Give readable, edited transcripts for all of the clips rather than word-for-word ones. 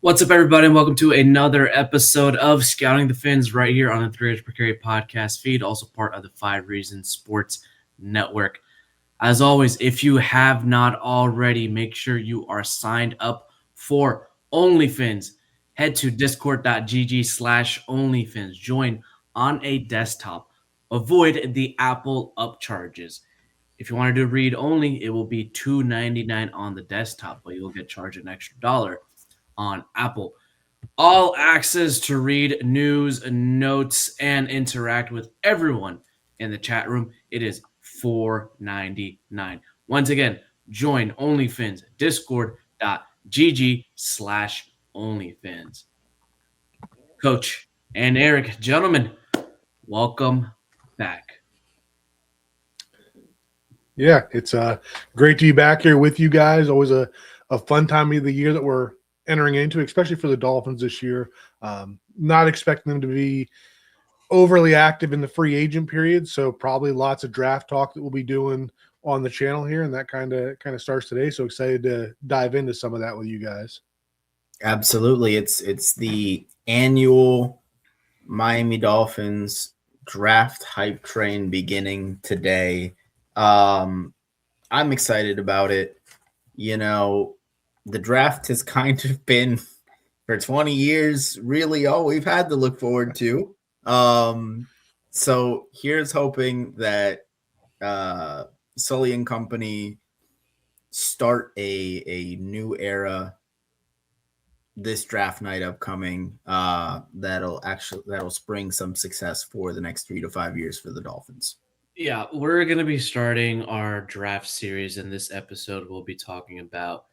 What's up, everybody, and welcome to another episode of Scouting the Fins right here on the 3H Per Carry podcast feed, also part of the 5 Reasons Sports Network. As always, if you have not already, make sure you are signed up for OnlyFins. Head to discord.gg/OnlyFins. Join on a desktop. Avoid the Apple upcharges. If you want to do read only, it will be $2.99 on the desktop, but you'll get charged an extra dollar on Apple. All access to read news, notes, and interact with everyone in the chat room. It is $4.99. Once again, join OnlyFins, discord.gg/OnlyFins. Coach and Eric, gentlemen, welcome back. Yeah, it's great to be back here with you guys. Always a fun time of the year that we're entering into, especially for the Dolphins this year. Not expecting them to be overly active in the free agent period, so probably lots of draft talk that we'll be doing on the channel here, and that kind of starts today. So excited to dive into some of that with you guys. Absolutely. It's the annual Miami Dolphins draft hype train beginning today. I'm excited about it. You know, the draft has kind of been for 20 years really all we've had to look forward to. So here's hoping that Sully and company start a new era this draft night upcoming that'll spring some success for the next 3 to 5 years for the Dolphins. Yeah, we're going to be starting our draft series. In this episode, we'll be talking about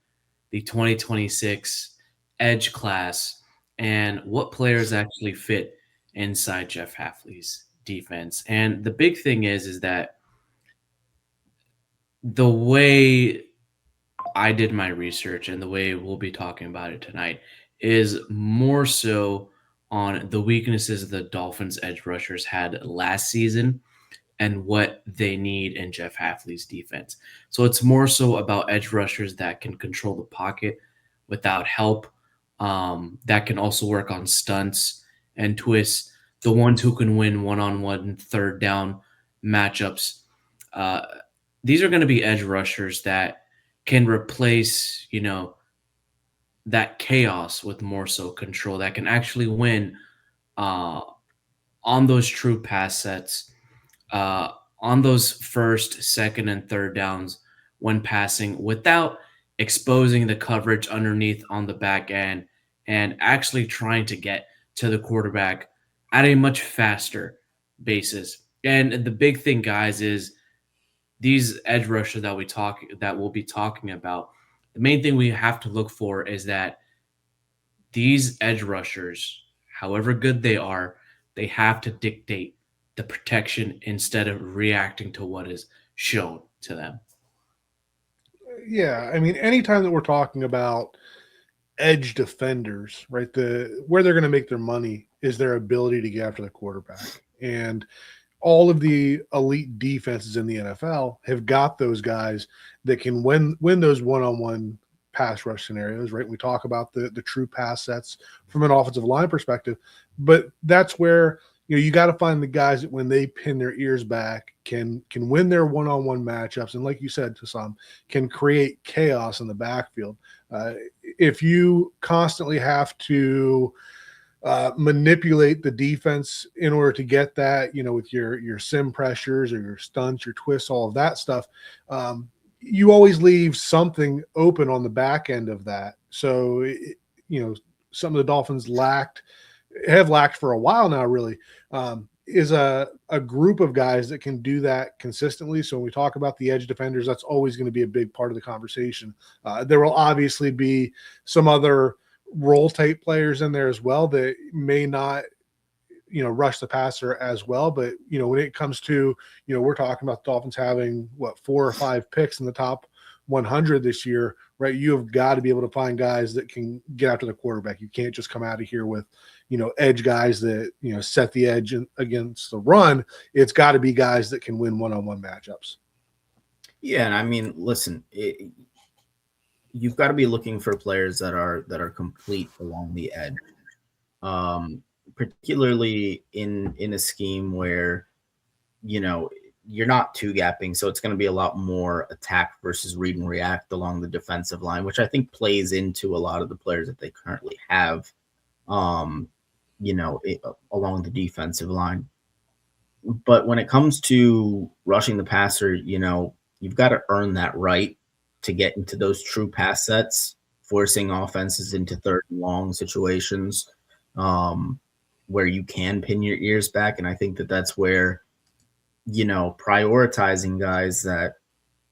the 2026 Edge class and what players actually fit inside Jeff Hafley's defense. And the big thing is that the way I did my research and the way we'll be talking about it tonight is more so on the weaknesses the Dolphins edge rushers had last season and what they need in Jeff Hafley's defense. So it's more so about edge rushers that can control the pocket without help, that can also work on stunts and twists, the ones who can win one-on-one third down matchups. Uh, these are going to be edge rushers that can replace, that chaos with more so control, that can actually win on those true pass sets, uh, on those first, second, and third downs when passing without exposing the coverage underneath on the back end and actually trying to get to the quarterback at a much faster basis. And the big thing, guys, is these edge rushers that we'll be talking about. The main thing we have to look for is that these edge rushers, however good they are, they have to dictate the protection instead of reacting to what is shown to them. Yeah, I mean, anytime that we're talking about edge defenders, right, where they're going to make their money is their ability to get after the quarterback. And all of the elite defenses in the NFL have got those guys that can win those one-on-one pass rush scenarios, right? We talk about the true pass sets from an offensive line perspective, but that's where you got to find the guys that when they pin their ears back can win their one-on-one matchups, and like you said, to some can create chaos in the backfield. If you constantly have to manipulate the defense in order to get that, with your sim pressures or your stunts, your twists, all of that stuff, you always leave something open on the back end of that. So, some of the Dolphins have lacked for a while now, really, is a group of guys that can do that consistently. So when we talk about the edge defenders, that's always going to be a big part of the conversation. There will obviously be some other role type players in there as well that may not, rush the passer as well. But, when it comes to, we're talking about the Dolphins having 4 or 5 picks in the top 100 this year, right? You have got to be able to find guys that can get after the quarterback. You can't just come out of here with, edge guys that, set the edge against the run. It's got to be guys that can win one-on-one matchups. Yeah, and I mean, listen, you've got to be looking for players that are complete along the edge, um, particularly in a scheme where you know you're not two gapping, so it's going to be a lot more attack versus read and react along the defensive line, which I think plays into a lot of the players that they currently have, um, along the defensive line. But when it comes to rushing the passer, you've got to earn that right to get into those true pass sets, forcing offenses into third and long situations, um, where you can pin your ears back. And I think that that's where, prioritizing guys that,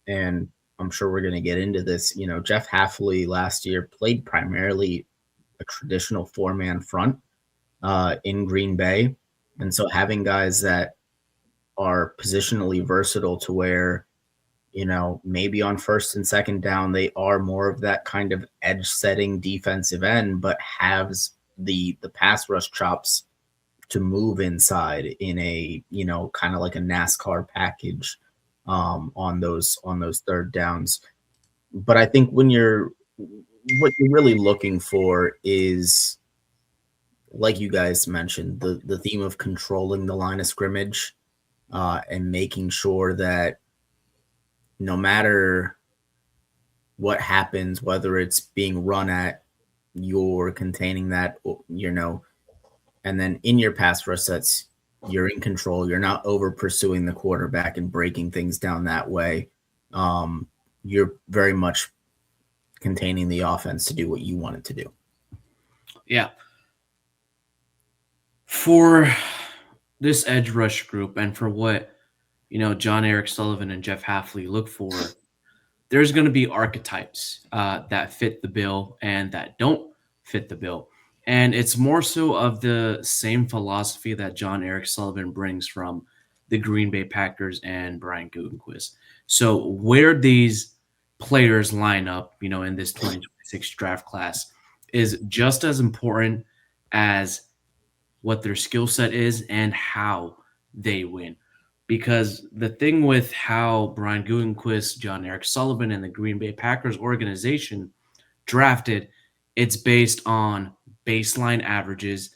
and I'm sure we're going to get into this, Jeff Halfley last year played primarily a traditional four-man front in Green Bay. And so having guys that are positionally versatile to where, maybe on first and second down, they are more of that kind of edge setting defensive end, but has the pass rush chops to move inside in a, kind of like a NASCAR package on those third downs. But I think what you're really looking for is, like you guys mentioned, the theme of controlling the line of scrimmage, and making sure that no matter what happens, whether it's being run at, you're containing that, and then in your pass rush sets, you're in control. You're not over pursuing the quarterback and breaking things down that way. You're very much containing the offense to do what you want it to do. Yeah. For this edge rush group and for what, John Eric Sullivan and Jeff Halfley look for, there's going to be archetypes that fit the bill and that don't fit the bill. And it's more so of the same philosophy that John Eric Sullivan brings from the Green Bay Packers and Brian Gutekunst. So where these players line up, in this 2026 draft class is just as important as what their skill set is and how they win. Because the thing with how Brian Gutekunst, John Eric Sullivan, and the Green Bay Packers organization drafted, it's based on baseline averages,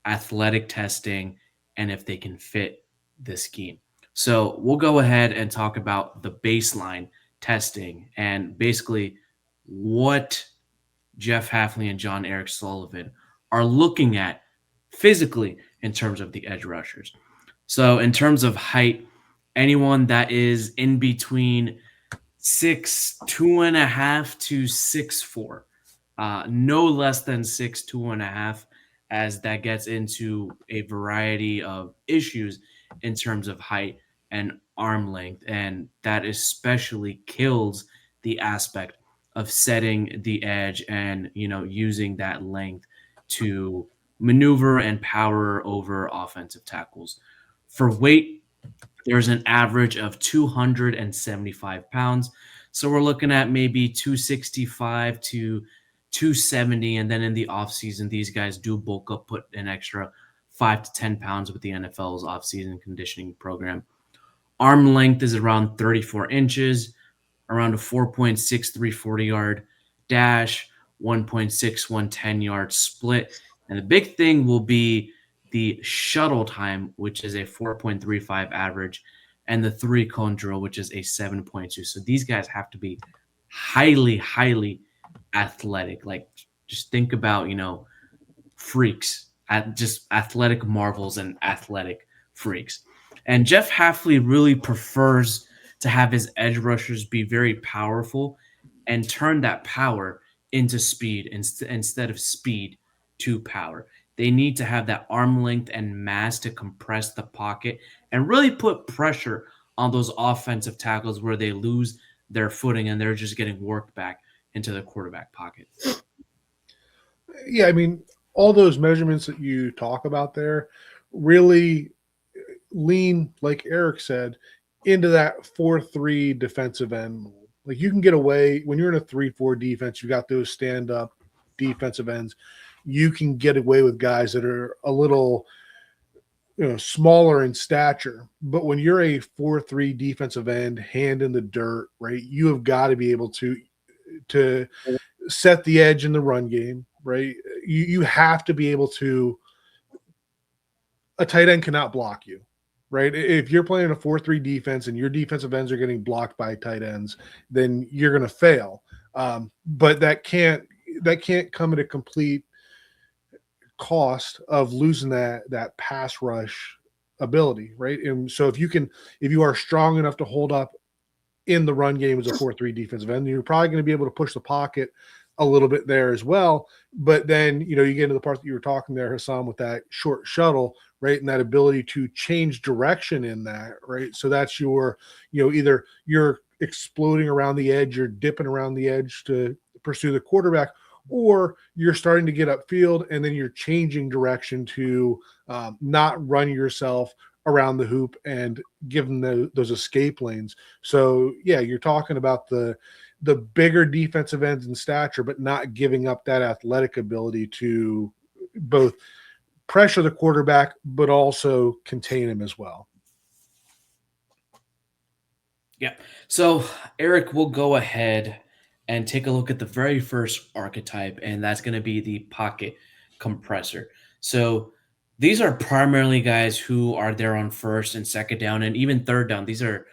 athletic testing, and if they can fit the scheme. So we'll go ahead and talk about the baseline testing and basically what Jeff Halfley and John Eric Sullivan are looking at physically in terms of the edge rushers. So in terms of height, anyone that is in between 6'2.5" to 6'4", no less than 6'2.5", as that gets into a variety of issues in terms of height and arm length, and that especially kills the aspect of setting the edge and using that length to maneuver and power over offensive tackles. For weight, there's an average of 275 pounds. So we're looking at maybe 265 to 270. And then in the offseason, these guys do bulk up, put an extra 5 to 10 pounds with the NFL's offseason conditioning program. Arm length is around 34 inches, around a 4.63 40-yard dash, 1.61 10-yard split. And the big thing will be the shuttle time, which is a 4.35 average, and the three-cone drill, which is a 7.2. So these guys have to be highly, highly athletic. Like, just think about, freaks, just athletic marvels and athletic freaks. And Jeff Halfley really prefers to have his edge rushers be very powerful and turn that power into speed instead of speed to power. They need to have that arm length and mass to compress the pocket and really put pressure on those offensive tackles where they lose their footing and they're just getting worked back into the quarterback pocket. Yeah, I mean, all those measurements that you talk about there really lean, like Eric said, into that 4-3 defensive end mold. Like, you can get away when you're in a 3-4 defense, you got those stand-up defensive ends. You can get away with guys that are a little smaller in stature. But when you're a 4-3 defensive end, hand in the dirt, right, you have got to be able to to set the edge in the run game, right? You have to be able to. A tight end cannot block you, right? If you're playing a 4-3 defense and your defensive ends are getting blocked by tight ends, then you're going to fail. But that can't come at a complete cost of losing that pass rush ability, right? And so if you are strong enough to hold up in the run game as a 4-3 defensive end, you're probably going to be able to push the pocket a little bit there as well. But then, you get into the part that you were talking there, Hassan, with that short shuttle, right? And that ability to change direction in that, right? So that's your, either you're exploding around the edge, you're dipping around the edge to pursue the quarterback, or you're starting to get upfield and then you're changing direction to not run yourself around the hoop and give them those escape lanes. So, yeah, you're talking about the bigger defensive ends in stature, but not giving up that athletic ability to both pressure the quarterback, but also contain him as well. Yeah. So, Eric, we'll go ahead and take a look at the very first archetype, and that's going to be the pocket compressor. So, these are primarily guys who are there on first and second down and even third down. These are,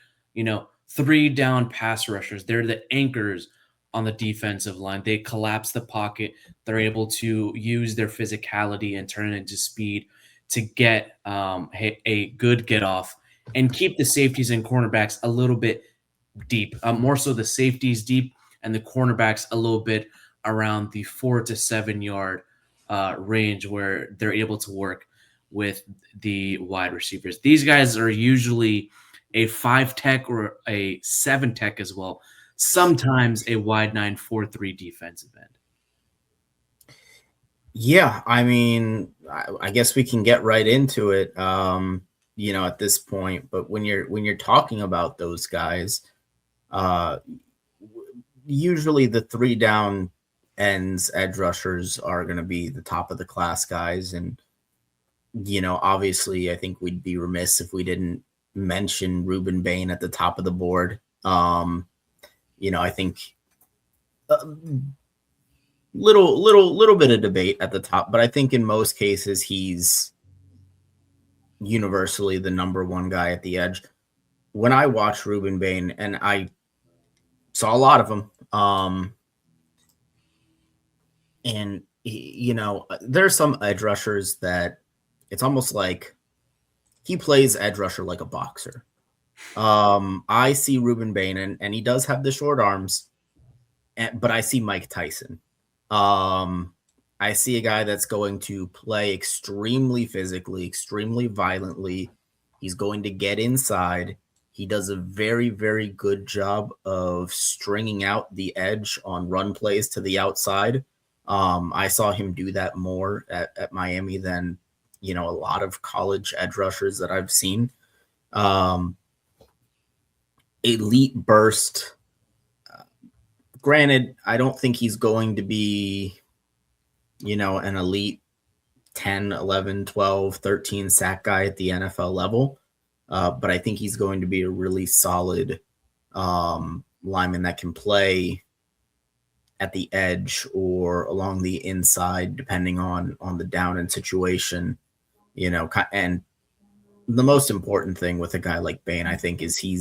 3 down pass rushers. They're the anchors on the defensive line. They collapse the pocket. They're able to use their physicality and turn it into speed to get a good get off and keep the safeties and cornerbacks a little bit deep. More so the safeties deep and the cornerbacks a little bit around the 4 to 7 yard range where they're able to work with the wide receivers. These guys are usually a 5 tech or a 7 tech as well. Sometimes a wide 9-4-3 defensive end. Yeah, I mean, I guess we can get right into it. At this point, but when you're talking about those guys, usually the 3 down ends, edge rushers are going to be the top of the class guys, and obviously, I think we'd be remiss if we didn't mention Ruben Bain at the top of the board. I think little bit of debate at the top, but I think in most cases he's universally the number one guy at the edge. When I watched Ruben Bain, and I saw a lot of them, and there are some edge rushers that it's almost like he plays edge rusher like a boxer. I see Ruben Bain, and he does have the short arms, but I see Mike Tyson. I see a guy that's going to play extremely physically, extremely violently. He's going to get inside. He does a very, very good job of stringing out the edge on run plays to the outside. I saw him do that more at Miami than, a lot of college edge rushers that I've seen. Elite burst. Granted, I don't think he's going to be, an elite 10, 11, 12, 13 sack guy at the NFL level. But I think he's going to be a really solid lineman that can play at the edge or along the inside, depending on the down and situation, and the most important thing with a guy like Bain, I think, is he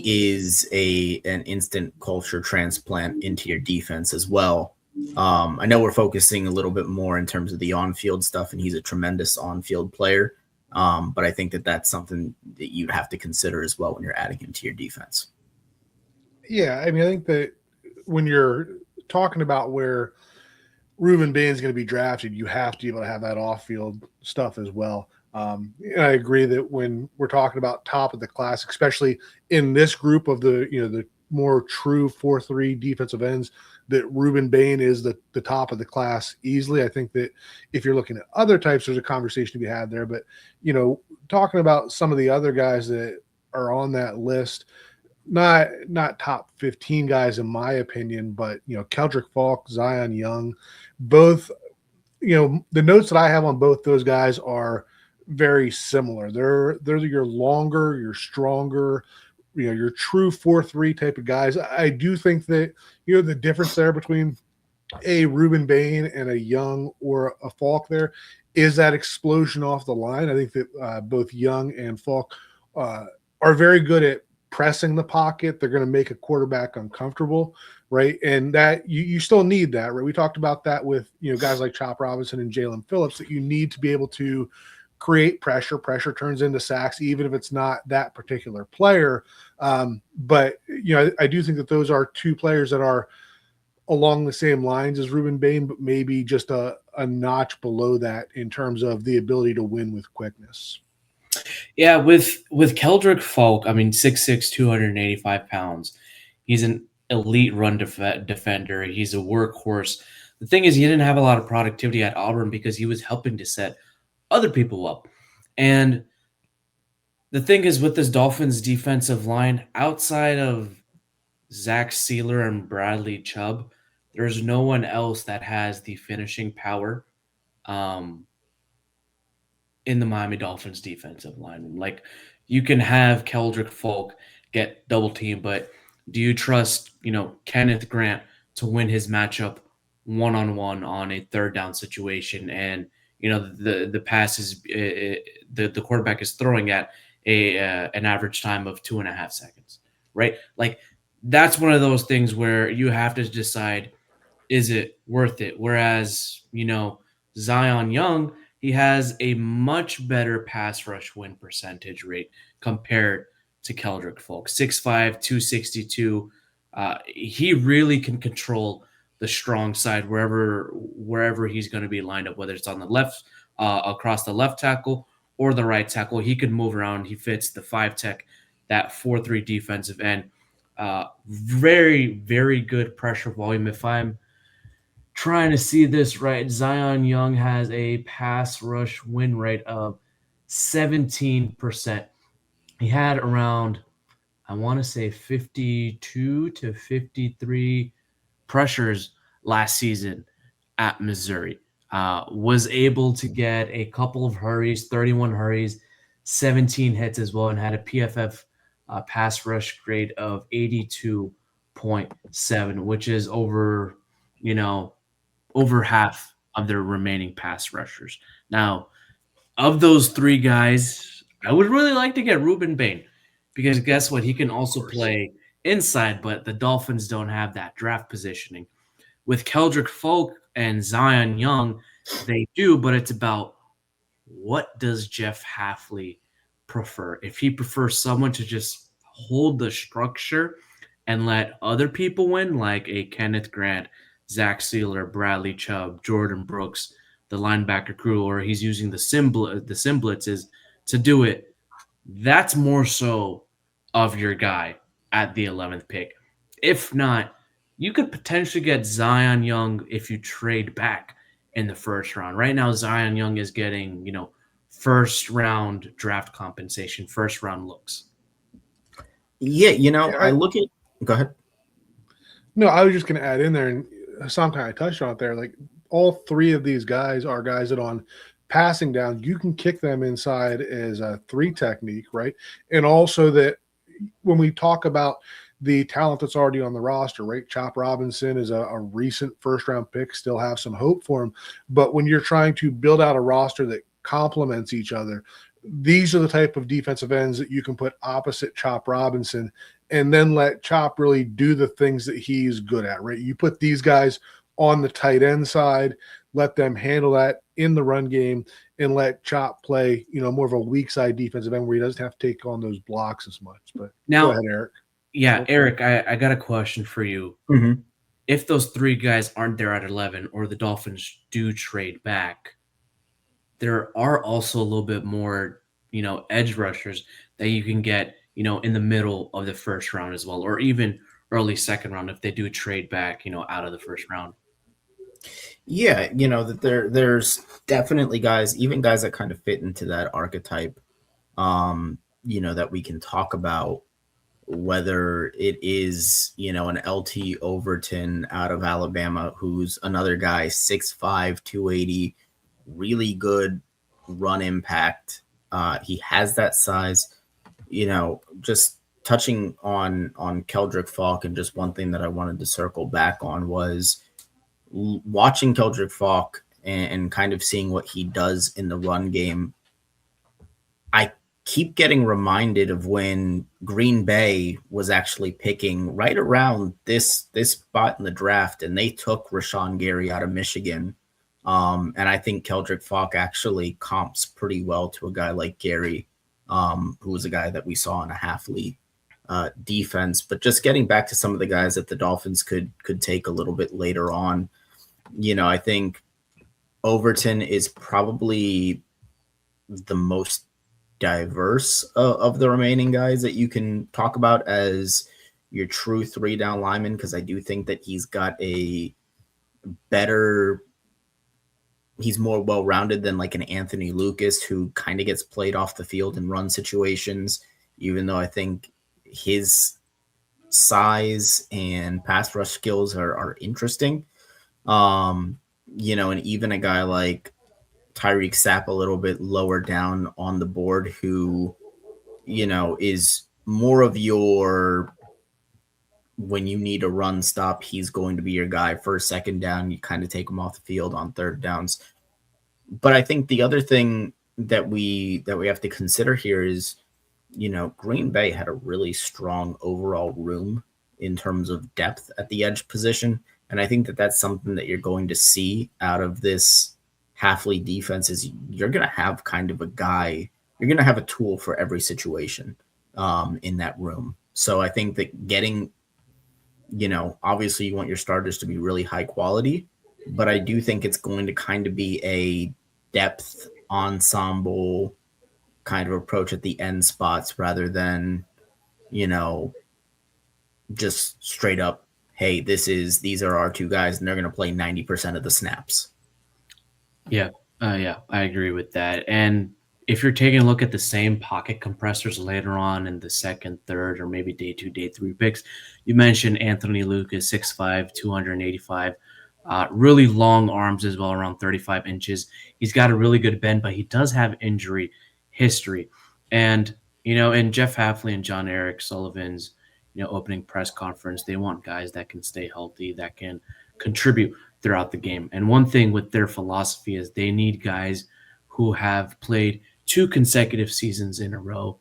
is an instant culture transplant into your defense as well. I know we're focusing a little bit more in terms of the on-field stuff, and he's a tremendous on-field player. But I think that's something that you'd have to consider as well when you're adding him to your defense. Yeah, I mean, I think that when you're talking about where Ruben Bain is going to be drafted, you have to be able to have that off-field stuff as well. And I agree that when we're talking about top of the class, especially in this group of the more true 4-3 defensive ends, that Ruben Bain is the top of the class easily. I think that if you're looking at other types, there's a conversation to be had there. But, talking about some of the other guys that are on that list, not top 15 guys in my opinion, but, Keldrick Falk, Zion Young, both, the notes that I have on both those guys are very similar. They're your longer, your stronger, your true 4-3 type of guys. I do think that the difference there between a Ruben Bain and a Young or a Falk there is that explosion off the line. I think that both Young and Falk are very good at pressing the pocket. They're going to make a quarterback uncomfortable, right? And that you still need that, right? We talked about that with guys like Chop Robinson and Jalen Phillips, that you need to be able to create pressure. Pressure turns into sacks, even if it's not that particular player. But I do think that those are two players that are along the same lines as Ruben Bain, but maybe just a notch below that in terms of the ability to win with quickness. Yeah, with Keldrick Falk, I mean 6'6", 285 pounds. He's an elite run defender. He's a workhorse. The thing is, he didn't have a lot of productivity at Auburn because he was helping to set other people up. And the thing is, with this Dolphins defensive line, outside of Zach Sealer and Bradley Chubb, there's no one else that has the finishing power um, in the Miami Dolphins defensive line. Like, you can have Keldrick Falk get double teamed, but do you trust, Kenneth Grant to win his matchup one on a third down situation? And the pass is the quarterback is throwing at an average time of 2.5 seconds, right? Like, that's one of those things where you have to decide, is it worth it? Whereas, Zion Young, he has a much better pass rush win percentage rate compared to Keldrick Falk. 6'5", 262. He really can control the strong side wherever he's going to be lined up, whether it's on the left, across the left tackle or the right tackle. He can move around. He fits the 5 tech, that 4-3 defensive end. Very, very good pressure volume. If I'm trying to see this right, Zion Young has a pass rush win rate of 17%. He had around, I want to say, 52 to 53 pressures last season at Missouri. Was able to get a couple of hurries, 31 hurries, 17 hits as well, and had a PFF pass rush grade of 82.7, which is over half of their remaining pass rushers. Now, of those three guys, I would really like to get Ruben Bain, because guess what? He can also play inside, but the Dolphins don't have that draft positioning. With Keldrick Falk and Zion Young, they do, but it's about, what does Jeff Hafley prefer? If he prefers someone to just hold the structure and let other people win, like a Kenneth Grant, Zach Sealer, Bradley Chubb, Jordan Brooks, the linebacker crew, or he's using the simblitzes to do it, that's more so of your guy at the 11th pick. If not, you could potentially get Zion Young if you trade back in the first round. Right now, Zion Young is getting, first round draft compensation, first round looks. Yeah, I look at. Go ahead. No, I was just going to add in there, and Hassan kind of touched on it there. Like, all three of these guys are guys that on passing down, you can kick them inside as a 3 technique, right? And also that when we talk about the talent that's already on the roster, right? Chop Robinson is a recent first-round pick, still have some hope for him. But when you're trying to build out a roster that complements each other, these are the type of defensive ends that you can put opposite Chop Robinson and then let Chop really do the things that he's good at, right? You put these guys on the tight end side, let them handle that in the run game, and let Chop play, more of a weak side defensive end where he doesn't have to take on those blocks as much. But now, go ahead, Eric. Yeah, Eric, I got a question for you. Mm-hmm. If those three guys aren't there at 11, or the Dolphins do trade back, there are also a little bit more, edge rushers that you can get, in the middle of the first round as well, or even early second round if they do trade back, out of the first round. Yeah, that there's definitely guys, even guys that kind of fit into that archetype, that we can talk about, whether it is, an LT Overton out of Alabama, who's another guy, 6'5", 280, really good run impact. He has that size, just touching on Keldrick Falk, and just one thing that I wanted to circle back on was watching Keldrick Falk and kind of seeing what he does in the run game. I keep getting reminded of when Green Bay was actually picking right around this spot in the draft, and they took Rashawn Gary out of Michigan. And I think Keldrick Falk actually comps pretty well to a guy like Gary, who was a guy that we saw in a half-league defense. But just getting back to some of the guys that the Dolphins could take a little bit later on, I think Overton is probably the most diverse of the remaining guys that you can talk about as your true 3-down lineman, because I do think that he's got he's more well-rounded than like an Anthony Lucas, who kind of gets played off the field in run situations, even though I think his size and pass rush skills are interesting. And even a guy like Tyreek Sapp a little bit lower down on the board, who, is more of your, when you need a run stop, he's going to be your guy. First, second down, you kind of take him off the field on third downs. But I think the other thing that we have to consider here is, Green Bay had a really strong overall room in terms of depth at the edge position. And I think that that's something that you're going to see out of this half-league defense, is you're going to have kind of a guy, you're going to have a tool for every situation in that room. So I think that getting, obviously you want your starters to be really high quality, but I do think it's going to kind of be a depth ensemble kind of approach at the end spots, rather than, just straight up, hey, these are our two guys and they're going to play 90% of the snaps. Yeah, I agree with that. And if you're taking a look at the same pocket compressors later on in the second, third, or maybe day 2, day 3 picks, you mentioned Anthony Lucas, 6'5", 285, really long arms as well, around 35 inches. He's got a really good bend, but he does have injury history. And, in Jeff Hafley and John Eric Sullivan's, opening press conference, they want guys that can stay healthy, that can contribute throughout the game. And one thing with their philosophy is they need guys who have played 2 consecutive seasons in a row,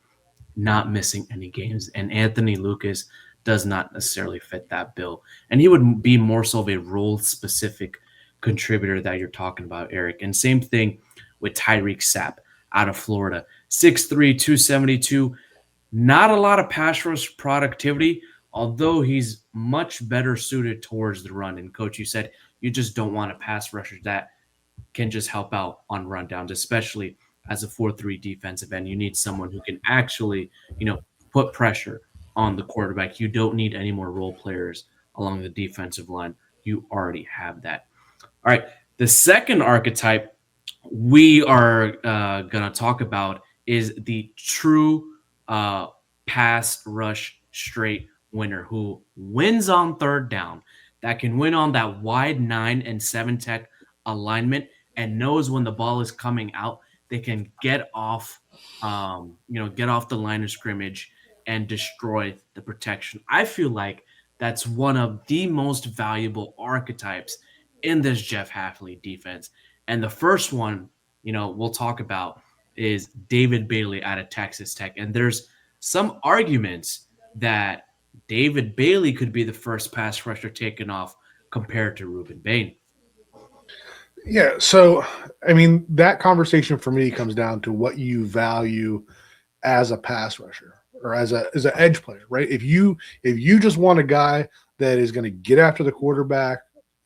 not missing any games. And Anthony Lucas does not necessarily fit that bill. And he would be more so of a role-specific contributor that you're talking about, Eric. And same thing with Tyreek Sapp out of Florida. 6'3", 272. Not a lot of pass rush productivity, although he's much better suited towards the run. And, Coach, you said you just don't want a pass rusher that can just help out on rundowns, especially as a 4-3 defensive end. You need someone who can actually, put pressure on the quarterback. You don't need any more role players along the defensive line. You already have that. All right. The second archetype we are going to talk about is the true pass rush straight winner who wins on third down, that can win on that wide 9 and 7 tech alignment, and knows when the ball is coming out, they can get off the line of scrimmage and destroy the protection. I feel like that's one of the most valuable archetypes in this Jeff Hafley defense. And the first one, we'll talk about is David Bailey out of Texas Tech. And there's some arguments that David Bailey could be the first pass rusher taken off compared to Ruben Bain. Yeah, so I mean that conversation for me comes down to what you value as a pass rusher or as an edge player, right? If you just want a guy that is going to get after the quarterback,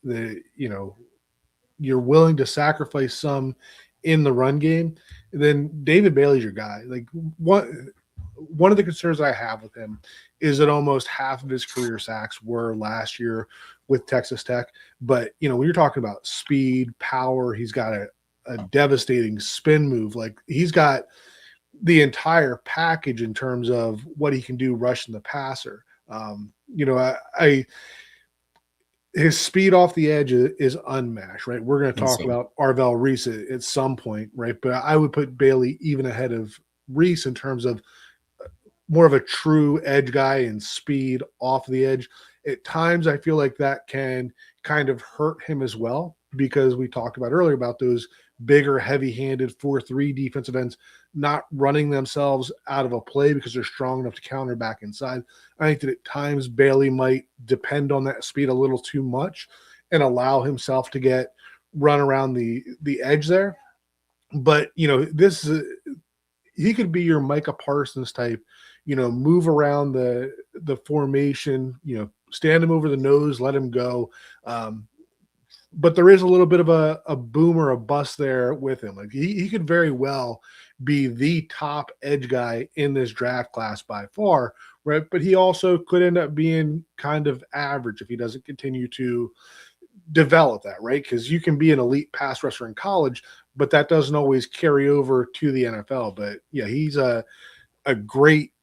that you're willing to sacrifice some in the run game, then David Bailey's your guy. Like one of the concerns I have with him is that almost half of his career sacks were last year with Texas Tech. But, when you're talking about speed, power, he's got a devastating spin move. Like he's got the entire package in terms of what he can do rushing the passer. His speed off the edge is unmatched, right? We're going to talk about Arvell Reese at some point, right? But I would put Bailey even ahead of Reese in terms of more of a true edge guy and speed off the edge. At times, I feel like that can kind of hurt him as well because we talked about earlier about those bigger, heavy-handed 4-3 defensive ends not running themselves out of a play because they're strong enough to counter back inside. I think that at times Bailey might depend on that speed a little too much and allow himself to get run around the edge there. But this is he could be your Micah Parsons type, move around the formation, stand him over the nose, let him go. But there is a little bit of a boom or a bust there with him. Like he could very well be the top edge guy in this draft class by far, right? But he also could end up being kind of average if he doesn't continue to develop that, right? Because you can be an elite pass rusher in college, but that doesn't always carry over to the NFL. But yeah, he's a great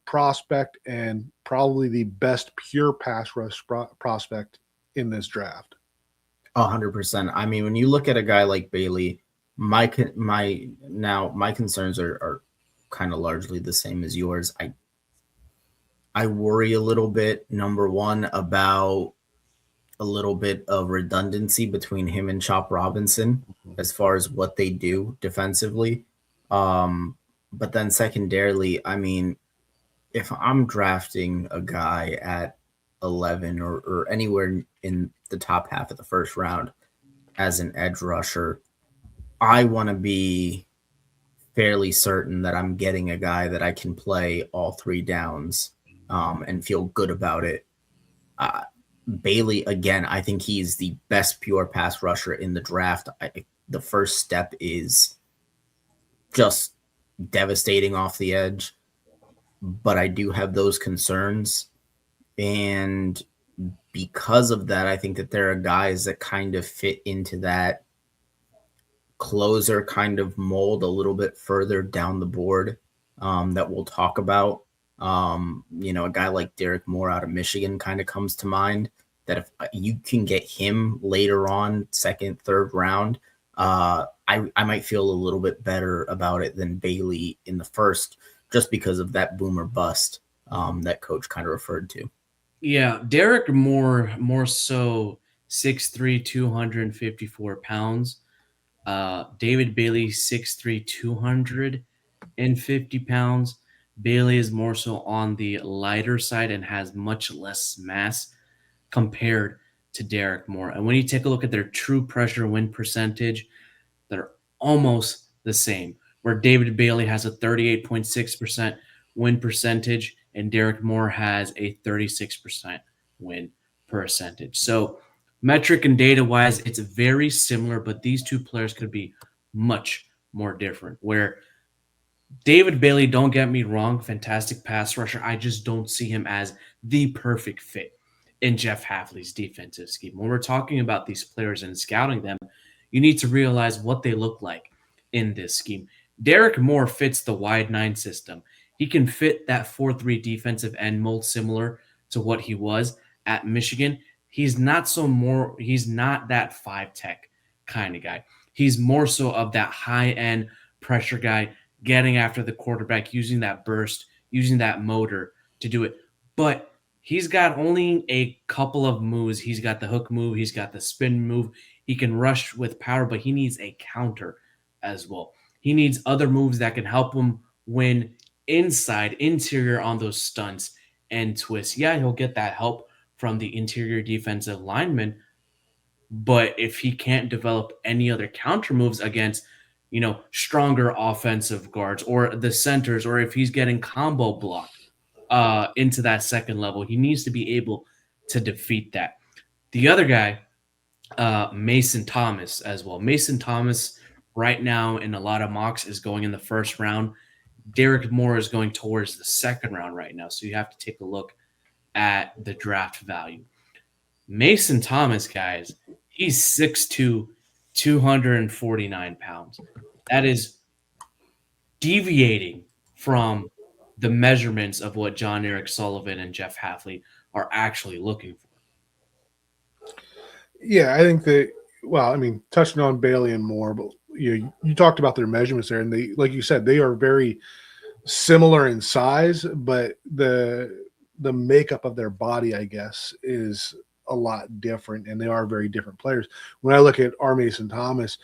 prospect and probably the best pure pass rush prospect in this draft. 100%. I mean, when you look at a guy like Bailey, my concerns are kind of largely the same as yours. I worry a little bit, number one, about a little bit of redundancy between him and Chop Robinson as far as what they do defensively. But then secondarily, I mean, if I'm drafting a guy at 11 or anywhere in the top half of the first round as an edge rusher, I want to be fairly certain that I'm getting a guy that I can play all three downs and feel good about it. Bailey, again, I think he's the best pure pass rusher in the draft. The first step is just devastating off the edge, but I do have those concerns. And because of that, I think that there are guys that kind of fit into that closer kind of mold a little bit further down the board that we'll talk about. A guy like Derek Moore out of Michigan kind of comes to mind, that if you can get him later on, second, third round, I might feel a little bit better about it than Bailey in the first, just because of that boomer bust that coach kind of referred to. Yeah, Derek Moore, more so 6'3", 254 pounds. David Bailey, 6'3", 250 pounds. Bailey is more so on the lighter side and has much less mass compared to Derek Moore. And when you take a look at their true pressure win percentage, they're almost the same, where David Bailey has a 38.6% win percentage and Derek Moore has a 36% win percentage. So metric and data wise, it's very similar, but these two players could be much more different. Where David Bailey, don't get me wrong, fantastic pass rusher. I just don't see him as the perfect fit in Jeff Hafley's defensive scheme. When we're talking about these players and scouting them, you need to realize what they look like in this scheme. Derek Moore fits the wide nine system. He can fit that 4-3 defensive end mold similar to what he was at Michigan. He's not that five tech kind of guy. He's more so of that high end pressure guy, getting after the quarterback, using that burst, using that motor to do it. But he's got only a couple of moves. He's got the hook move. He's got the spin move. He can rush with power, but he needs a counter as well. He needs other moves that can help him win interior on those stunts and twists. Yeah, he'll get that help from the interior defensive lineman, but if he can't develop any other counter moves against, stronger offensive guards or the centers, or if he's getting combo blocked into that second level, he needs to be able to defeat that. The other guy, Mason Thomas as well. Mason Thomas right now in a lot of mocks is going in the first round. Derek Moore is going towards the second round right now. So you have to take a look at the draft value. Mason Thomas, guys, he's 6'2", 249 pounds. That is deviating from the measurements of what John Eric Sullivan and Jeff Hafley are actually looking for. Yeah, I think that, touching on Bailey and Moore, but you talked about their measurements there, and they, like you said, they are very similar in size, but the makeup of their body, I guess, is a lot different, and they are very different players. When I look at R. Mason Thomas,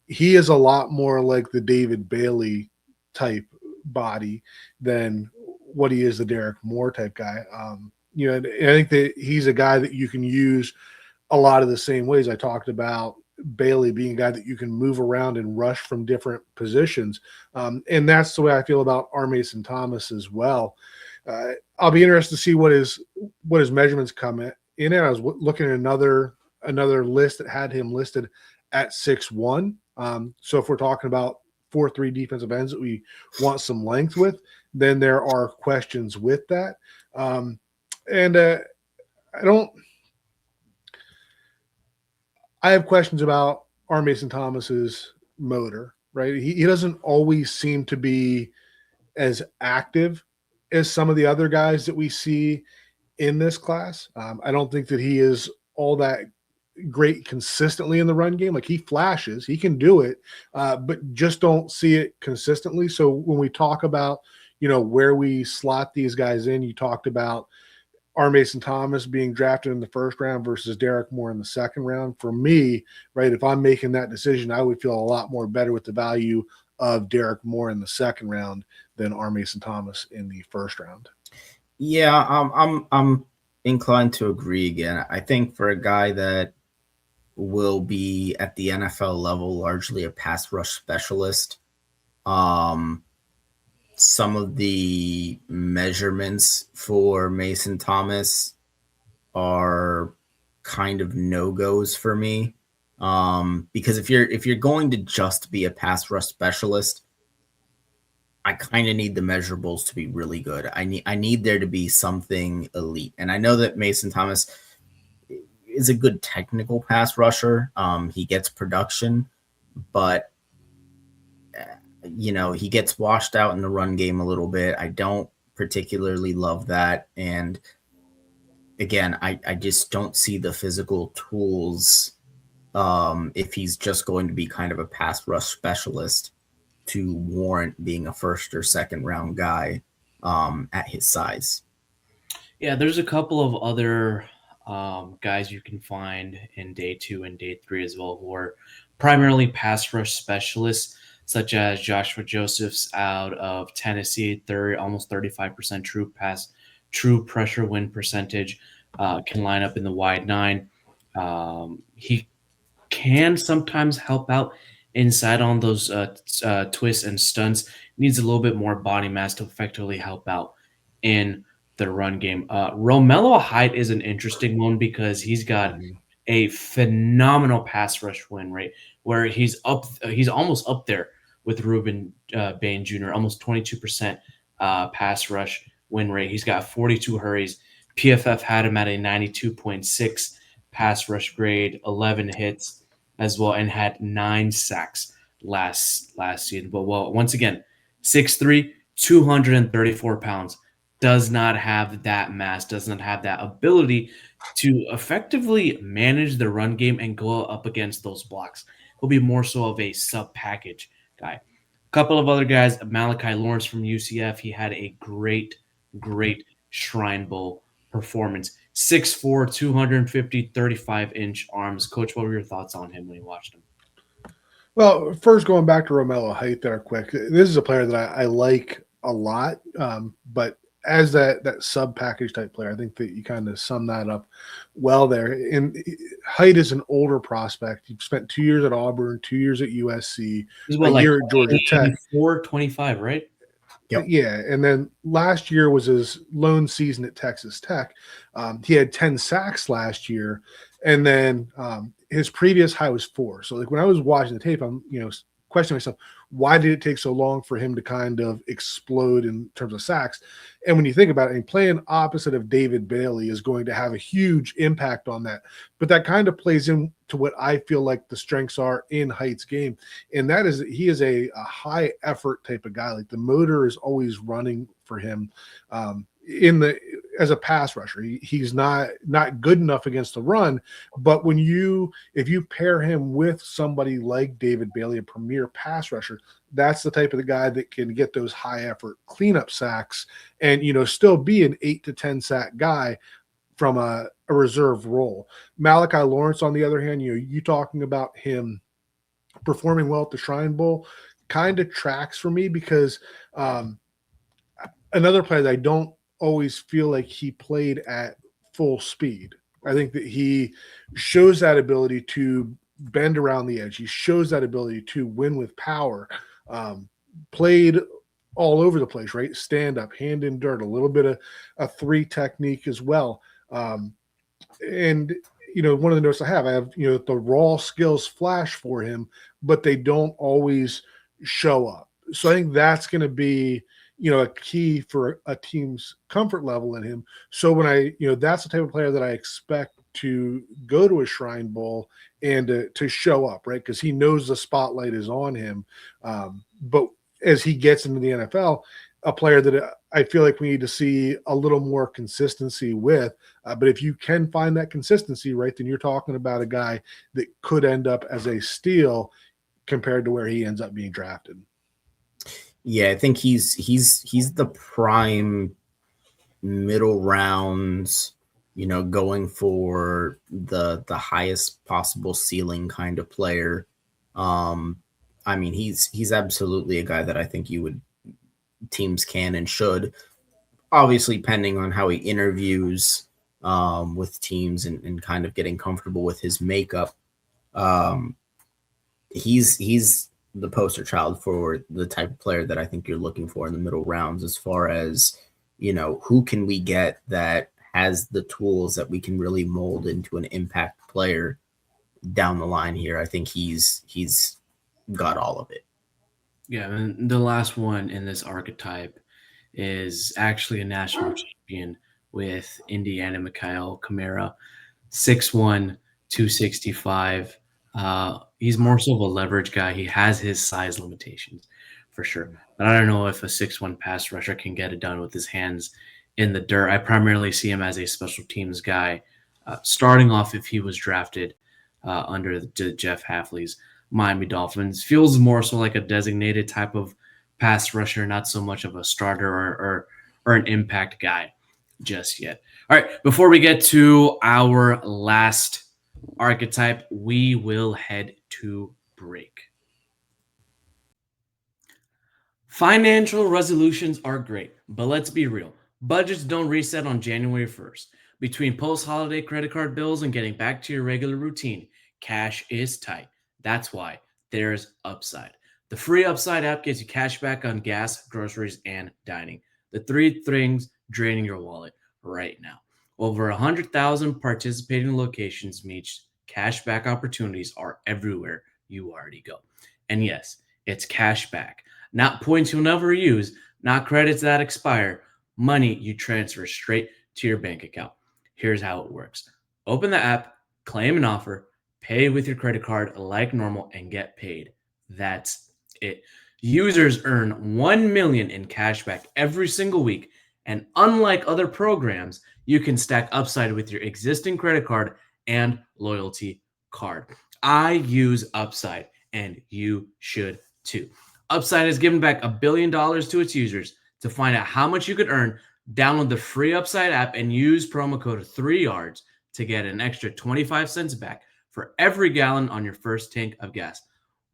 he is a lot more like the David Bailey type body than what he is the Derek Moore type guy. And I think that he's a guy that you can use a lot of the same ways. I talked about Bailey being a guy that you can move around and rush from different positions. And that's the way I feel about R. Mason Thomas as well. I'll be interested to see what his measurements come in at. I was looking at another list that had him listed at 6'1". So if we're talking about 4-3 defensive ends that we want some length with, then there are questions with that. And I have questions about R. Mason Thomas's motor, right? He doesn't always seem to be as active as some of the other guys that we see in this class. I don't think that he is all that great consistently in the run game. Like, he flashes, he can do it, but just don't see it consistently. So when we talk about, where we slot these guys in, you talked about R. Mason Thomas being drafted in the first round versus Derek Moore in the second round. For me, right, if I'm making that decision, I would feel a lot more better with the value of Derek Moore in the second round than R. Mason Thomas in the first round. Yeah, I'm inclined to agree again. I think for a guy that will be at the NFL level largely a pass rush specialist, some of the measurements for Mason Thomas are kind of no-goes for me. Because if you're going to just be a pass rush specialist, I kind of need the measurables to be really good. I need there to be something elite. And I know that Mason Thomas is a good technical pass rusher. He gets production, but he gets washed out in the run game a little bit. I don't particularly love that. And again, I just don't see the physical tools if he's just going to be kind of a pass rush specialist to warrant being a first or second round guy at his size. Yeah, there's a couple of other guys you can find in day 2 and day 3 as well who are primarily pass rush specialists, such as Joshua Josephs out of Tennessee, almost 35% true pressure win percentage, can line up in the wide 9. He can sometimes help out inside on those twists and stunts. Needs a little bit more body mass to effectively help out in the run game. Romello Height is an interesting one because he's got a phenomenal pass rush win rate where he's almost up there with Ruben Bain Jr., almost 22% pass rush win rate. He's got 42 hurries. PFF had him at a 92.6 pass rush grade, 11 hits as well, and had 9 sacks last season. But once again, 6'3", 234 pounds, does not have that mass, does not have that ability to effectively manage the run game and go up against those blocks. He'll be more so of a sub-package guy. A couple of other guys, Malachi Lawrence from UCF, he had a great Shrine Bowl performance. 6'4", 250, 35-inch arms. Coach, what were your thoughts on him when you watched him? Well, first, going back to Romello Height there quick, this is a player that I like a lot, but as that sub-package type player, I think that you kind of sum that up well there. And Height is an older prospect. He spent 2 years at Auburn, 2 years at USC, He's a year at Georgia Tech. 25, right? Yep. Yeah, and then last year was his lone season at Texas Tech. He had 10 sacks last year, and then his previous high was 4. So, like, when I was watching the tape, I'm questioning myself, why did it take so long for him to kind of explode in terms of sacks? And when you think about it, playing opposite of David Bailey is going to have a huge impact on that. But that kind of plays into what I feel like the strengths are in Height's game. And that is, he is a high effort type of guy. Like, the motor is always running for him. as a pass rusher. He's not good enough against the run, but if you pair him with somebody like David Bailey, a premier pass rusher, that's the type of the guy that can get those high effort cleanup sacks and still be an 8 to 10 sack guy from a reserve role. Malachi Lawrence, on the other hand, you talking about him performing well at the Shrine Bowl kind of tracks for me because another player that I don't always feel like he played at full speed. I think that he shows that ability to bend around the edge. He shows that ability to win with power. Played all over the place, right? Stand up, hand in dirt, a little bit of a three technique as well. And one of the notes I have, the raw skills flash for him, but they don't always show up. So I think that's going to be, a key for a team's comfort level in him. So when that's the type of player that I expect to go to a Shrine Bowl and to show up, right? Because he knows the spotlight is on him. But as he gets into the NFL, a player that I feel like we need to see a little more consistency with. But if you can find that consistency, right, then you're talking about a guy that could end up as a steal compared to where he ends up being drafted. Yeah, I think he's the prime middle rounds, going for the highest possible ceiling kind of player. I mean, he's absolutely a guy that I think teams can and should, obviously pending on how he interviews with teams and kind of getting comfortable with his makeup. He's the poster child for the type of player that I think you're looking for in the middle rounds, as far as, who can we get that has the tools that we can really mold into an impact player down the line here. I think he's got all of it. Yeah, and the last one in this archetype is actually a national champion with Indiana, Mikhail Kamara, 6'1", 265. He's more so of a leverage guy. He has his size limitations for sure. But I don't know if a 6'1" pass rusher can get it done with his hands in the dirt. I primarily see him as a special teams guy, starting off if he was drafted under Jeff Hafley's Miami Dolphins. Feels more so like a designated type of pass rusher, not so much of a starter or an impact guy just yet. All right, before we get to our last archetype, we will head to break. Financial resolutions are great, but let's be real. Budgets don't reset on January 1st. Between post-holiday credit card bills and getting back to your regular routine, cash is tight. That's why there's Upside. The free Upside app gives you cash back on gas, groceries, and dining. The three things draining your wallet right now. Over 100,000 participating locations means cash back opportunities are everywhere you already go. And yes, it's cash back. Not points you'll never use, not credits that expire, money you transfer straight to your bank account. Here's how it works. Open the app, claim an offer, pay with your credit card like normal, and get paid. That's it. Users earn 1 million in cash back every single week, and unlike other programs, you can stack Upside with your existing credit card and loyalty card. I use Upside, and you should too. Upside has given back $1 billion to its users. To find out how much you could earn, download the free Upside app and use promo code 3yards to get an extra 25 cents back for every gallon on your first tank of gas.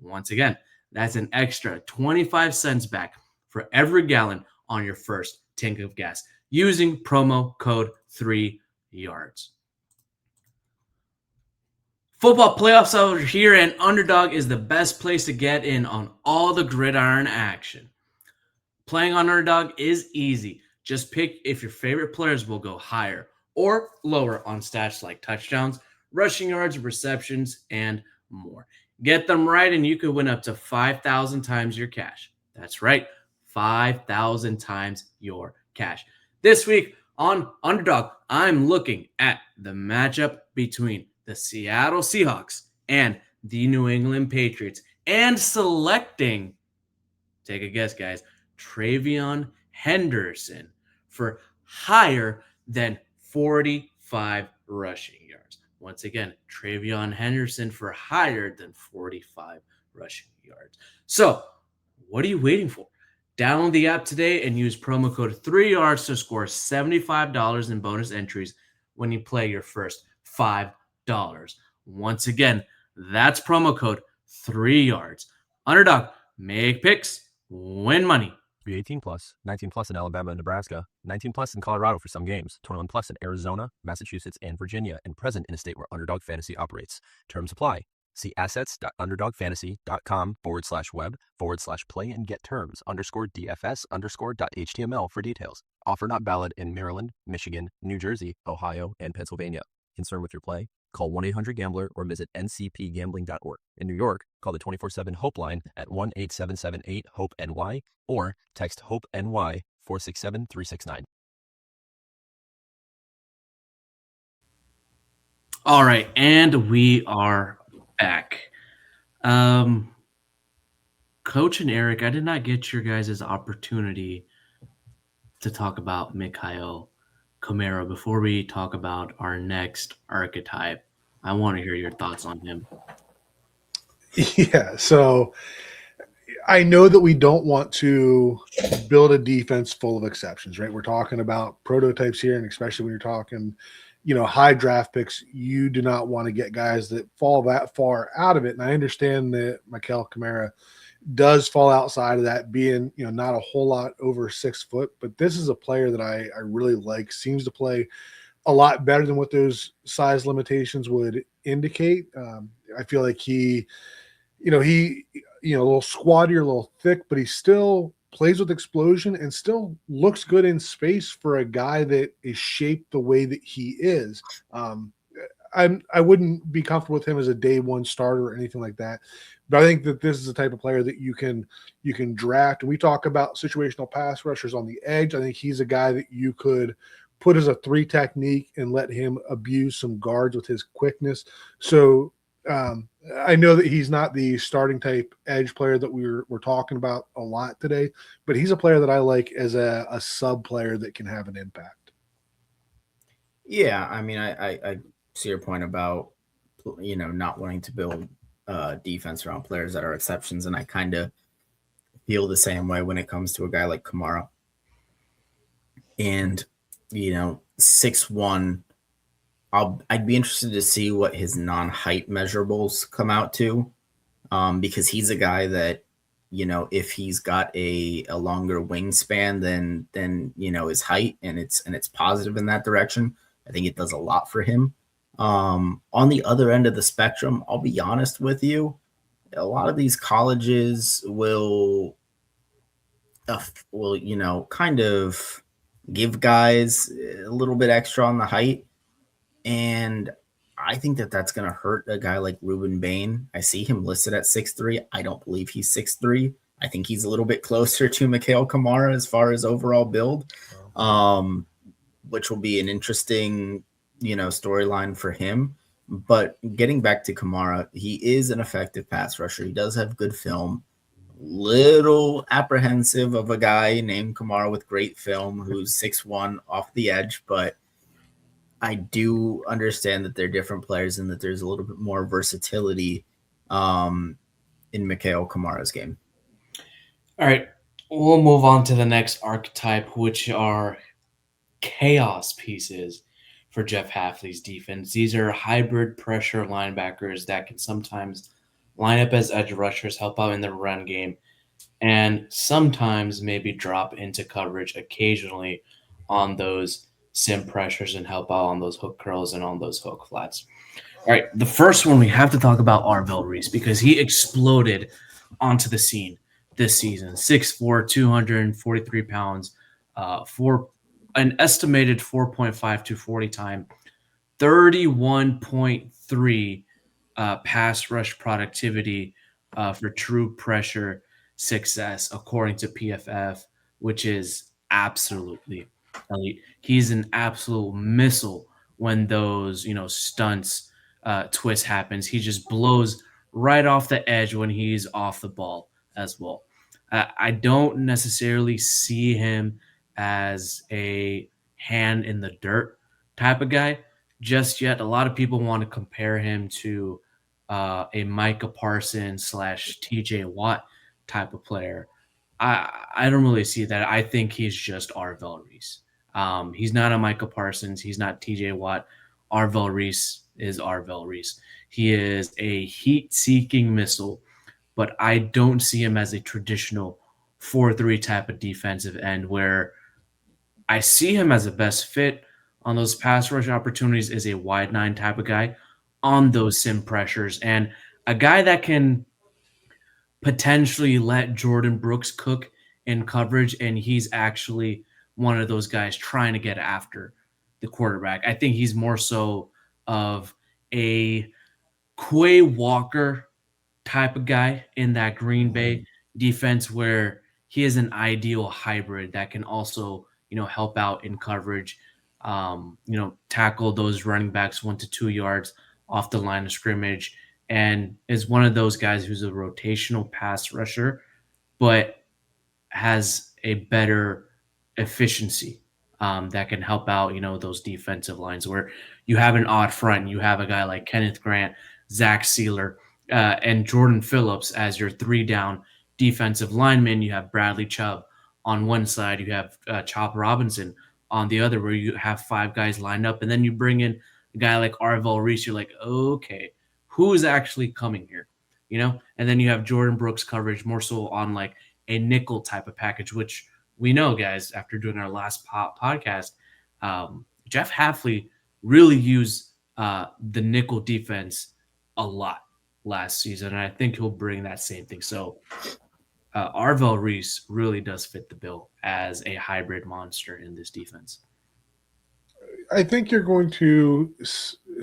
Once again, that's an extra 25 cents back for every gallon on your first tank of gas using promo code 3yards. Football playoffs are here, and Underdog is the best place to get in on all the gridiron action. Playing on Underdog is easy. Just pick if your favorite players will go higher or lower on stats like touchdowns, rushing yards, receptions, and more. Get them right, and you could win up to 5,000 times your cash. That's right, 5,000 times your cash. This week on Underdog, I'm looking at the matchup between the Seattle Seahawks and the New England Patriots and selecting, take a guess, guys, Travion Henderson for higher than 45 rushing yards. Once again, Travion Henderson for higher than 45 rushing yards. So, what are you waiting for? Download the app today and use promo code 3yards to score $75 in bonus entries when you play your first $5. Once again, that's promo code 3yards. Underdog, make picks, win money. Be 18 plus, 19 plus in Alabama and Nebraska, 19 plus in Colorado for some games, 21 plus in Arizona, Massachusetts, and Virginia, and present in a state where Underdog Fantasy operates. Terms apply. See assets.underdogfantasy.com/web/play and get terms _DFS_.html for details. Offer not valid in Maryland, Michigan, New Jersey, Ohio, and Pennsylvania. Concerned with your play? Call 1-800-GAMBLER or visit ncpgambling.org. In New York, call the 24/7 HOPE line at 1-877-8-HOPE-NY or text HOPE-NY 467-369. All right, and we are back. Coach and Eric, I did not get your guys' opportunity to talk about Mikhail Kamara before we talk about our next archetype. I want to hear your thoughts on him. Yeah, so I know that we don't want to build a defense full of exceptions, right? We're talking about prototypes here, and especially when you're talking, high draft picks, you do not want to get guys that fall that far out of it. And I understand that Mikhail Kamara does fall outside of that, being, not a whole lot over 6 foot, but this is a player that I really like, seems to play a lot better than what those size limitations would indicate. I feel like he a little squattier, a little thick, but he still plays with explosion and still looks good in space for a guy that is shaped the way that he is. I wouldn't be comfortable with him as a day one starter or anything like that, but I think that this is the type of player that you can draft. And we talk about situational pass rushers on the edge. I think he's a guy that you could put as a 3 technique and let him abuse some guards with his quickness. So I know that he's not the starting type edge player that we're talking about a lot today, but he's a player that I like as a sub player that can have an impact. Yeah, I mean, I see your point about, not wanting to build defense around players that are exceptions, and I kind of feel the same way when it comes to a guy like Kamara. And 6'1", I'd be interested to see what his non-height measurables come out to, because he's a guy that, if he's got a longer wingspan than his height, and it's positive in that direction, I think it does a lot for him. On the other end of the spectrum, I'll be honest with you, a lot of these colleges will kind of give guys a little bit extra on the height. And I think that that's going to hurt a guy like Ruben Bain. I see him listed at 6'3". I don't believe he's 6'3". I think he's a little bit closer to Mikhail Kamara as far as overall build, which will be an interesting, storyline for him. But getting back to Kamara, he is an effective pass rusher. He does have good film. Little apprehensive of a guy named Kamara with great film who's 6'1" off the edge, but I do understand that they're different players and that there's a little bit more versatility in Mikhail Kamara's game. All right, we'll move on to the next archetype, which are chaos pieces for Jeff Hafley's defense. These are hybrid pressure linebackers that can sometimes line up as edge rushers, help out in the run game, and sometimes maybe drop into coverage occasionally on those sim pressures and help out on those hook curls and on those hook flats. All right, the first one we have to talk about Arvell Reese because he exploded onto the scene this season. 6'4", 243 pounds, for an estimated 4.5 to 40 time, 31.3 pass rush productivity for true pressure success, according to PFF, which is absolutely elite. He's an absolute missile when those, stunts, twist happens. He just blows right off the edge when he's off the ball as well. I don't necessarily see him as a hand in the dirt type of guy just yet. A lot of people want to compare him to a Micah Parsons slash TJ Watt type of player. I don't really see that. I think he's just Arvell Reese. He's not a Micah Parsons. He's not TJ Watt. Arvell Reese is Arvell Reese. He is a heat-seeking missile, but I don't see him as a traditional 4-3 type of defensive end where I see him as a best fit on those pass rush opportunities as a wide nine type of guy on those sim pressures and a guy that can potentially let Jordan Brooks cook in coverage, and he's actually one of those guys trying to get after the quarterback. I think he's more so of a Quay Walker type of guy in that Green Bay defense where he is an ideal hybrid that can also, help out in coverage, tackle those running backs 1 to 2 yards off the line of scrimmage, and is one of those guys who's a rotational pass rusher, but has a better efficiency that can help out, those defensive lines where you have an odd front. You have a guy like Kenneth Grant, Zach Sealer, and Jordan Phillips as your 3 down defensive lineman. You have Bradley Chubb on one side. You have Chop Robinson on the other, where you have 5 guys lined up. And then you bring in a guy like Arvell Reese. You're like, okay, who is actually coming here? And then you have Jordan Brooks coverage more so on like a nickel type of package, which we know, guys, after doing our last podcast, Jeff Hafley really used the nickel defense a lot last season, and I think he'll bring that same thing. So Arvell Reese really does fit the bill as a hybrid monster in this defense. I think you're going to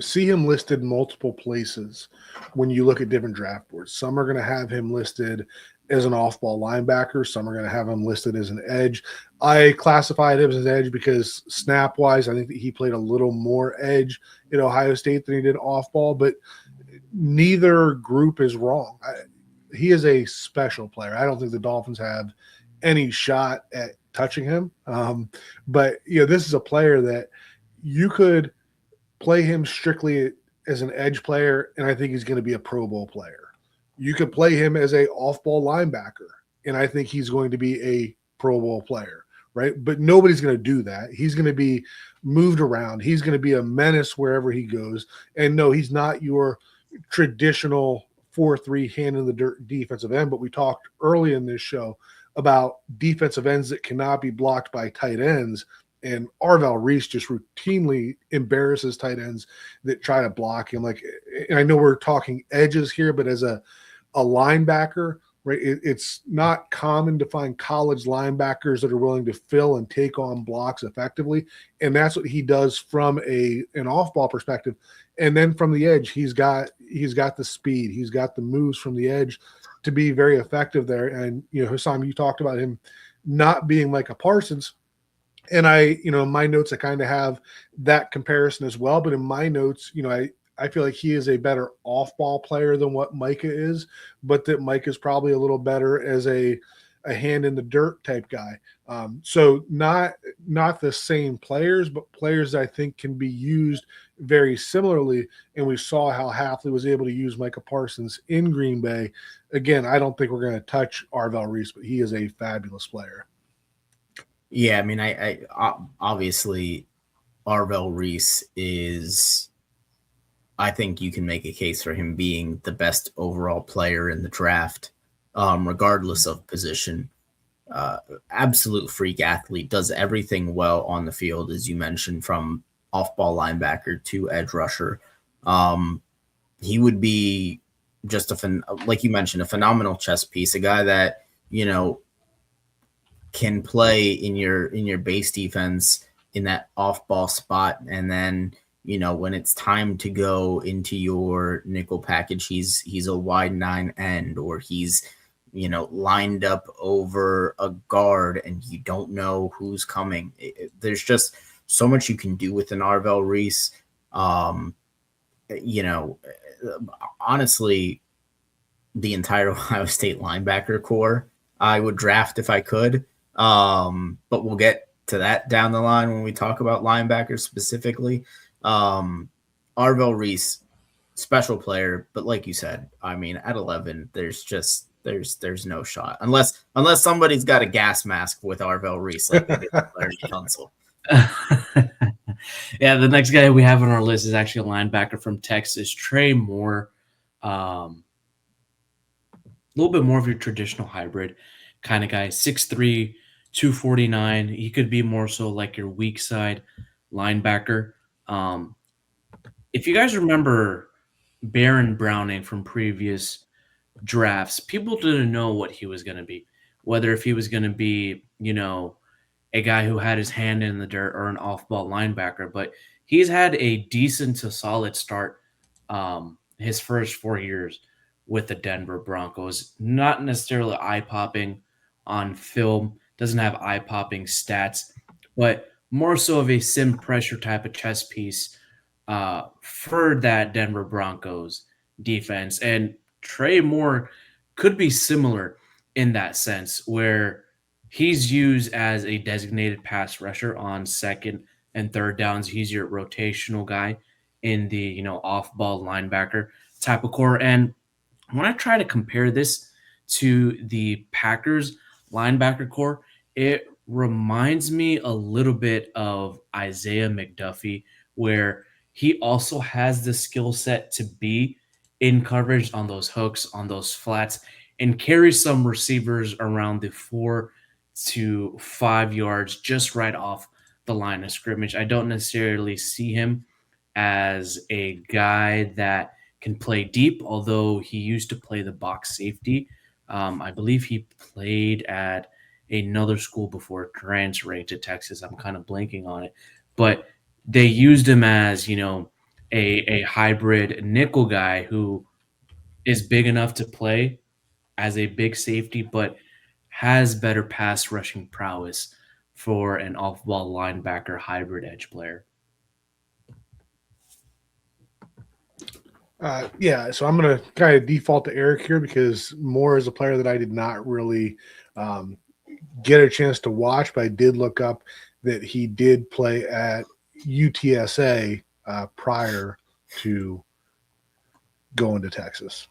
see him listed multiple places when you look at different draft boards. Some are going to have him listed as an off-ball linebacker. Some are going to have him listed as an edge. I classified him as an edge because snap-wise, I think that he played a little more edge at Ohio State than he did off-ball, but neither group is wrong. He is a special player. I don't think the Dolphins have any shot at touching him. But this is a player that you could play him strictly as an edge player, and I think he's going to be a Pro Bowl player. You could play him as a off-ball linebacker, and I think he's going to be a Pro Bowl player, right? But nobody's going to do that. He's going to be moved around. He's going to be a menace wherever he goes. And no, he's not your traditional 4-3 hand in the dirt defensive end, but we talked early in this show about defensive ends that cannot be blocked by tight ends, and Arvell Reese just routinely embarrasses tight ends that try to block him. And I know we're talking edges here, but as a linebacker, right, it's not common to find college linebackers that are willing to fill and take on blocks effectively, and that's what he does from an off-ball perspective. And then from the edge, he's got the speed, he's got the moves from the edge to be very effective there. And Hussam, you talked about him not being like a Parsons, and in my notes I kind of have that comparison as well. But in my notes, I feel like he is a better off-ball player than what Micah is, but that Micah is probably a little better as a hand in the dirt type guy. So not the same players, but players I think can be used very similarly. And we saw how Hafley was able to use Micah Parsons in Green Bay. Again, I don't think we're going to touch Arvell Reese, but he is a fabulous player. Yeah, I mean, I obviously Arvell Reese is, I think you can make a case for him being the best overall player in the draft, regardless of position. Absolute freak athlete, does everything well on the field, as you mentioned, from off-ball linebacker to edge rusher. He would be just like you mentioned, a phenomenal chess piece, a guy that, can play in your base defense in that off-ball spot, and then when it's time to go into your nickel package, he's a wide 9 end, or he's lined up over a guard and you don't know who's coming. There's just so much you can do with an Arvell Reese. Honestly, the entire Ohio State linebacker core I would draft if I could. But we'll get to that down the line when we talk about linebackers specifically. Arvell Reese, special player, but like you said, I mean, at 11, there's no shot unless somebody's got a gas mask with Arvell Reese, like they did with Larry Tunsil. Yeah, the next guy we have on our list is actually a linebacker from Texas, Trey Moore. A little bit more of your traditional hybrid kind of guy, 6'3", 249. He could be more so like your weak side linebacker. Um, if you guys remember Baron Browning from previous drafts, people didn't know what he was going to be, whether if he was going to be, a guy who had his hand in the dirt or an off-ball linebacker. But he's had a decent to solid start his first 4 years with the Denver Broncos. Not necessarily eye-popping on film, doesn't have eye-popping stats, but more so of a sim pressure type of chess piece for that Denver Broncos defense. And Trey Moore could be similar in that sense, where he's used as a designated pass rusher on second and third downs. He's your rotational guy in the off-ball linebacker type of core. And when I try to compare this to the Packers linebacker core, it reminds me a little bit of Isaiah McDuffie, where he also has the skill set to be in coverage on those hooks, on those flats, and carry some receivers around the 4 to 5 yards just right off the line of scrimmage. I don't necessarily see him as a guy that can play deep, although he used to play the box safety. I believe he played at another school before transferring to Texas. I'm kind of blanking on it, but they used him as a hybrid nickel guy who is big enough to play as a big safety, but has better pass rushing prowess for an off-ball linebacker hybrid edge player. Yeah, so I'm going to kind of default to Eric here because Moore is a player that I did not really get a chance to watch, but I did look up that he did play at UTSA prior to going to Texas.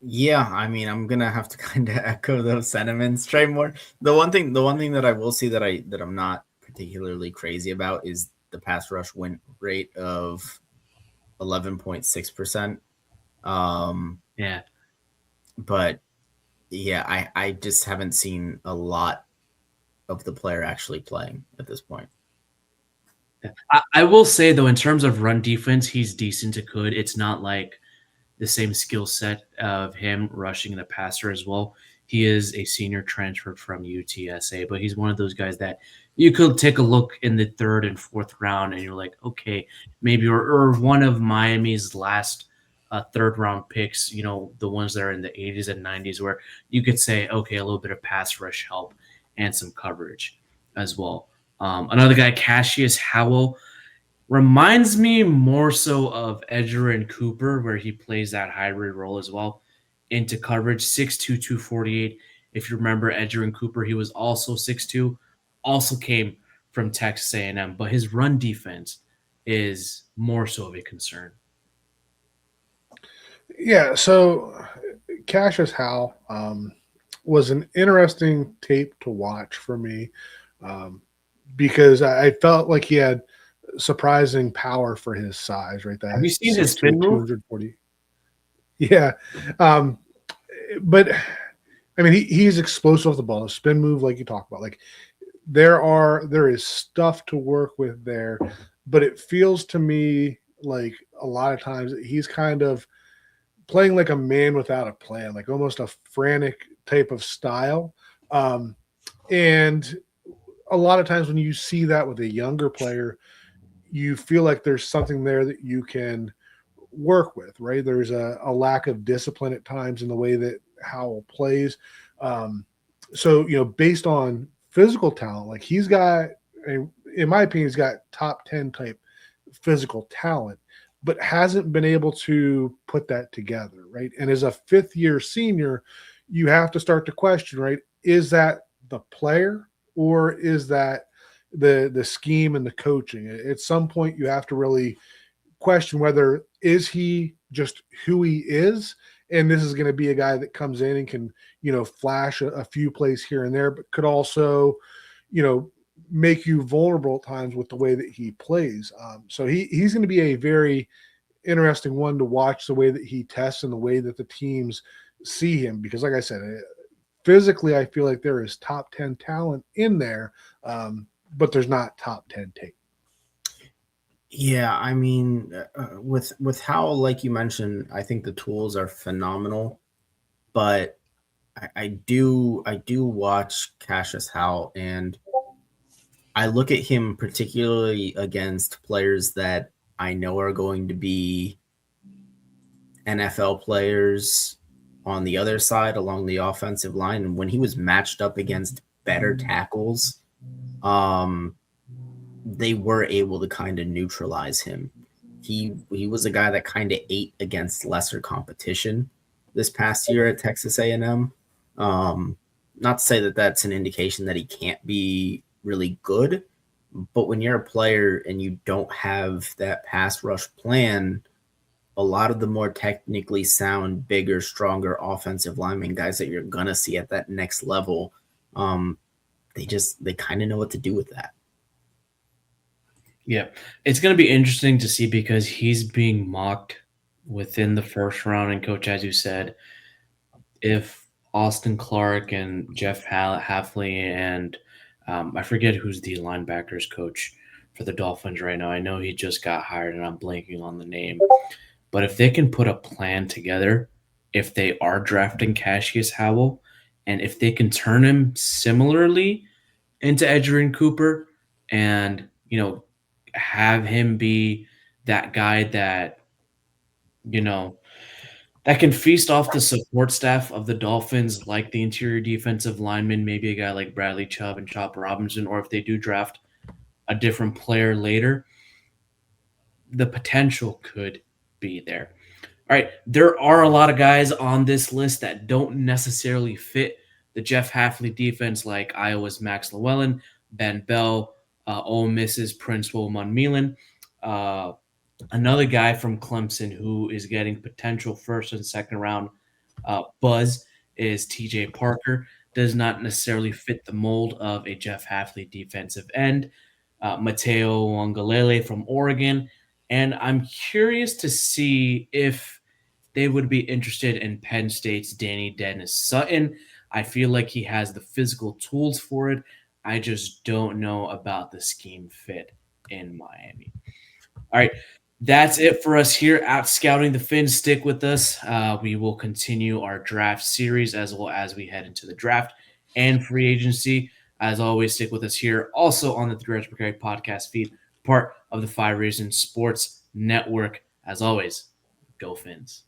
Yeah, I mean, I'm gonna have to kind of echo those sentiments. Trey Moore. The one thing that I will see that I'm not particularly crazy about is the pass rush win rate of 11.6%. Yeah. But yeah, I just haven't seen a lot of the player actually playing at this point. I will say, though, in terms of run defense, he's decent to good. It's not like the same skill set of him rushing the passer as well. He is a senior transferred from UTSA, but he's one of those guys that you could take a look in the third and fourth round and you're like, okay, maybe, or one of Miami's last third round picks, the ones that are in the 80s and 90s, where you could say, okay, a little bit of pass rush help and some coverage as well. Another guy, Cassius Howell, reminds me more so of Edgerrin Cooper, where he plays that hybrid role as well into coverage, 6'2", 248. If you remember Edgerrin Cooper, he was also 6'2", also came from Texas A&M, but his run defense is more so of a concern. Yeah, so Cassius Howell was an interesting tape to watch for me because I felt like he had surprising power for his size, right? That Have you seen his spin move? 240. Yeah. But I mean, he's explosive off the ball. A spin move, like you talk about, like there is stuff to work with there, but it feels to me like a lot of times he's kind of playing like a man without a plan, like almost a frantic type of style. And a lot of times when you see that with a younger player, you feel like there's something there that you can work with, right? There's a lack of discipline at times in the way that Howell plays. So, based on physical talent, like he's got, in my opinion, he's got top 10 type physical talent, but hasn't been able to put that together, right? And as a fifth-year senior, you have to start to question, right? Is that the player, or is that the scheme and the coaching? At some point, you have to really question whether is he just who he is, and this is going to be a guy that comes in and can flash a few plays here and there, but could also make you vulnerable at times with the way that he plays. So he's going to be a very interesting one to watch, the way that he tests and the way that the teams see him, because like I said, physically I feel like there is top 10 talent in there, but there's not top 10 tape. Yeah, I mean, with how, like you mentioned, I think the tools are phenomenal, but I do watch Cassius Howe, and I look at him particularly against players that I know are going to be NFL players on the other side along the offensive line. And when he was matched up against better tackles, they were able to kind of neutralize him. He was a guy that kind of ate against lesser competition this past year at Texas A&M. Not to say that that's an indication that he can't be really good, but when you're a player and you don't have that pass rush plan, a lot of the more technically sound, bigger, stronger offensive linemen, guys that you're gonna see at that next level, they kind of know what to do with that. Yeah, it's going to be interesting to see because he's being mocked within the first round. And coach, as you said, if Austin Clark and Jeff Halfley and I forget who's the linebackers coach for the Dolphins right now. I know he just got hired and I'm blanking on the name. But if they can put a plan together, if they are drafting Cassius Howell, and if they can turn him similarly into Edgerrin Cooper and, have him be that guy that, you know, that can feast off the support staff of the Dolphins, like the interior defensive lineman, maybe a guy like Bradley Chubb and Chopper Robinson, or if they do draft a different player later, the potential could be there. All right, there are a lot of guys on this list that don't necessarily fit the Jeff Halfley defense, like Iowa's Max Llewellyn, Ben Bell, Ole Miss's Prince Wilman Milan. Another guy from Clemson who is getting potential first and second round buzz is TJ Parker. Does not necessarily fit the mold of a Jeff Halfley defensive end. Mateo Wangalele from Oregon. And I'm curious to see if they would be interested in Penn State's Danny Dennis Sutton. I feel like he has the physical tools for it. I just don't know about the scheme fit in Miami. All right. That's it for us here at Scouting the Fins. Stick with us. We will continue our draft series as well as we head into the draft and free agency. As always, stick with us here also on the Three Yards Per Carry podcast feed, part of the 5 Reasons Sports Network. As always, go Fins.